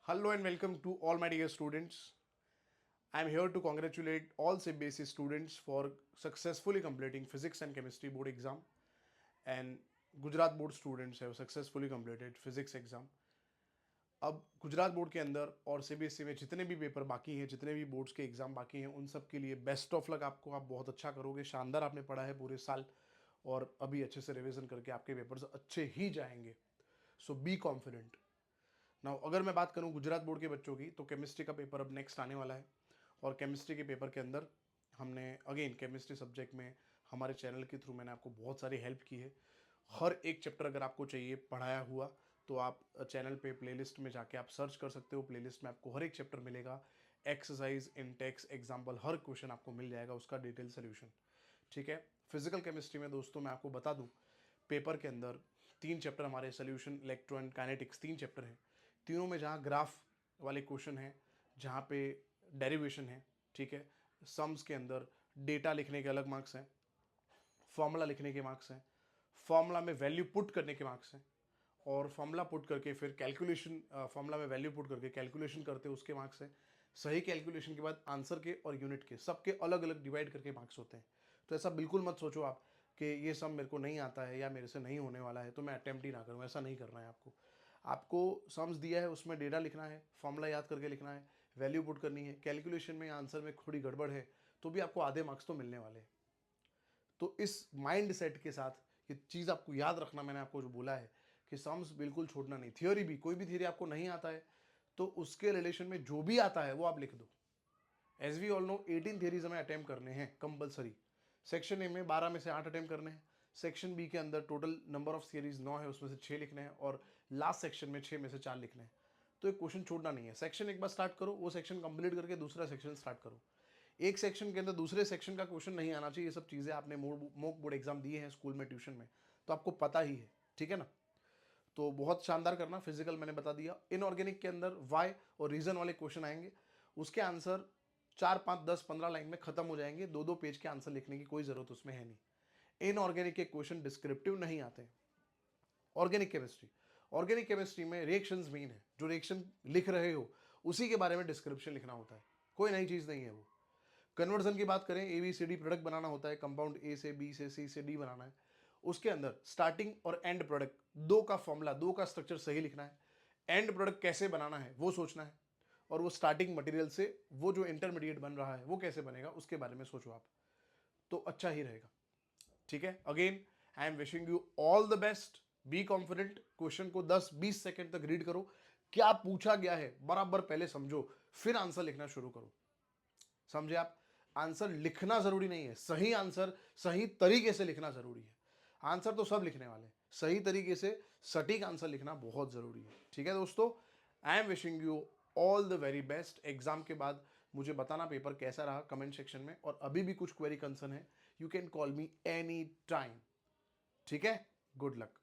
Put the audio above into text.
Hello and welcome to all my dear students. I am here to congratulate all CBSE students for successfully completing physics and chemistry board exam, and Gujarat board students have successfully completed physics exam. अब Gujarat board के अंदर और CBSE में जितने भी paper बाकी हैं, जितने भी बोर्ड्स के एग्ज़ाम बाकी हैं, उन सब के लिए बेस्ट ऑफ लक आपको। आप बहुत अच्छा करोगे, शानदार आपने पढ़ा है पूरे साल और अभी अच्छे से रिवीजन करके आपके पेपर्स अच्छे ही जाएंगे। सो बी कॉन्फिडेंट। नाउ अगर मैं बात करूं गुजरात बोर्ड के बच्चों की, तो केमिस्ट्री का पेपर अब नेक्स्ट आने वाला है और केमिस्ट्री के पेपर के अंदर हमने अगेन केमिस्ट्री सब्जेक्ट में हमारे चैनल के थ्रू मैंने आपको बहुत सारी हेल्प की है। हर एक चैप्टर अगर आपको चाहिए पढ़ाया हुआ तो आप चैनल पे प्लेलिस्ट में जाके आप सर्च कर सकते हो। प्लेलिस्ट में आपको हर एक चैप्टर मिलेगा, एक्सरसाइज, इंटेक्स, एग्जाम्पल, हर क्वेश्चन आपको मिल जाएगा, उसका डिटेल सोल्यूशन। ठीक है। फिजिकल केमिस्ट्री में दोस्तों मैं आपको बता दूं, पेपर के अंदर 3 चैप्टर हमारे सोल्यूशन, इलेक्ट्रॉन, काइनेटिक्स, 3 चैप्टर हैं। तीनों में जहाँ ग्राफ वाले क्वेश्चन हैं, जहाँ पे डेरिवेशन है, ठीक है, सम्स के अंदर डेटा लिखने के अलग मार्क्स हैं, फॉर्मूला लिखने के मार्क्स हैं, फॉर्मूला में वैल्यू पुट करने के मार्क्स हैं, और फॉर्मूला पुट करके फिर कैलकुलेशन, फॉर्मूला में वैल्यू पुट करके कैलकुलेशन करते उसके मार्क्स हैं। सही कैलकुलेशन के बाद आंसर के और यूनिट के सबके अलग अलग डिवाइड करके मार्क्स होते हैं। तो ऐसा बिल्कुल मत सोचो आप कि ये सब मेरे को नहीं आता है या मेरे से नहीं होने वाला है तो मैं अटेम्प्ट ही ना करूँ। ऐसा नहीं करना है आपको। आपको सम्स दिया है, उसमें डेटा लिखना है, फॉर्मूला याद करके लिखना है, वैल्यू पुट करनी है, कैलकुलेशन में आंसर में थोड़ी गड़बड़ है तो भी आपको आधे मार्क्स तो मिलने वाले हैं। तो इस माइंड सेट के साथ ये चीज़ आपको याद रखना, मैंने आपको जो बोला है कि सम्स बिल्कुल छोड़ना नहीं। थियोरी भी, कोई भी थियोरी आपको नहीं आता है तो उसके रिलेशन में जो भी आता है वो आप लिख दो। As we all know 18 theories हमें अटैम्प्ट करने हैं कंपलसरी। सेक्शन ए में 12 में से 8 अटैम्प्ट करने हैं। सेक्शन बी के अंदर टोटल नंबर ऑफ थियरीज 9 है, उसमें से 6 लिखने हैं, और लास्ट सेक्शन में 6 में से 4 लिखने हैं। तो एक क्वेश्चन छोड़ना नहीं है। सेक्शन एक बार स्टार्ट करो, वो सेक्शन कंप्लीट करके दूसरा सेक्शन स्टार्ट करो। एक सेक्शन के अंदर दूसरे सेक्शन का क्वेश्चन नहीं आना चाहिए। ये सब चीज़ें आपने मॉक बोर्ड एग्जाम दिए हैं स्कूल में, ट्यूशन में, तो आपको पता ही है। ठीक है ना। तो बहुत शानदार करना। फिजिकल मैंने बता दिया। इनऑर्गेनिक के अंदर वाई और रीजन वाले क्वेश्चन आएंगे, उसके आंसर 4, 5, 10, 15 लाइन में खत्म हो जाएंगे। 2-2 पेज के आंसर लिखने की कोई जरूरत उसमें है नहीं। इनऑर्गेनिक के क्वेश्चन डिस्क्रिप्टिव नहीं आते। ऑर्गेनिक केमिस्ट्री में रिएक्शंस मेन है। जो रिएक्शन लिख रहे हो उसी के बारे में डिस्क्रिप्शन लिखना होता है, कोई नई चीज नहीं है वो। कन्वर्जन की बात करें, ABCD प्रोडक्ट बनाना होता है, कंपाउंड A से B से C से D बनाना है। उसके अंदर स्टार्टिंग और एंड प्रोडक्ट दो का फॉर्मूला, दो का स्ट्रक्चर सही लिखना है। एंड प्रोडक्ट कैसे बनाना है वो सोचना है, और वो स्टार्टिंग मटेरियल से वो जो इंटरमीडिएट बन रहा है वो कैसे बनेगा उसके बारे में सोचो आप, तो अच्छा ही रहेगा। ठीक है। Again I am wishing you all the best. Be confident. Question को 10-20 सेकंड तक रीड करो, क्या पूछा गया है बराबर पहले समझो, फिर आंसर लिखना शुरू करो। समझे आप। आंसर लिखना जरूरी नहीं है, सही आंसर सही तरीके से लिखना जरूरी है। आंसर तो सब लिखने वाले हैं, सही तरीके से सटीक आंसर लिखना बहुत जरूरी है। ठीक है दोस्तों, I am wishing you all the very best. Exam के बाद मुझे बताना पेपर कैसा रहा कमेंट सेक्शन में, और अभी भी कुछ क्वेरी कंसर्न है, you can call me any time. ठीक है। Good luck.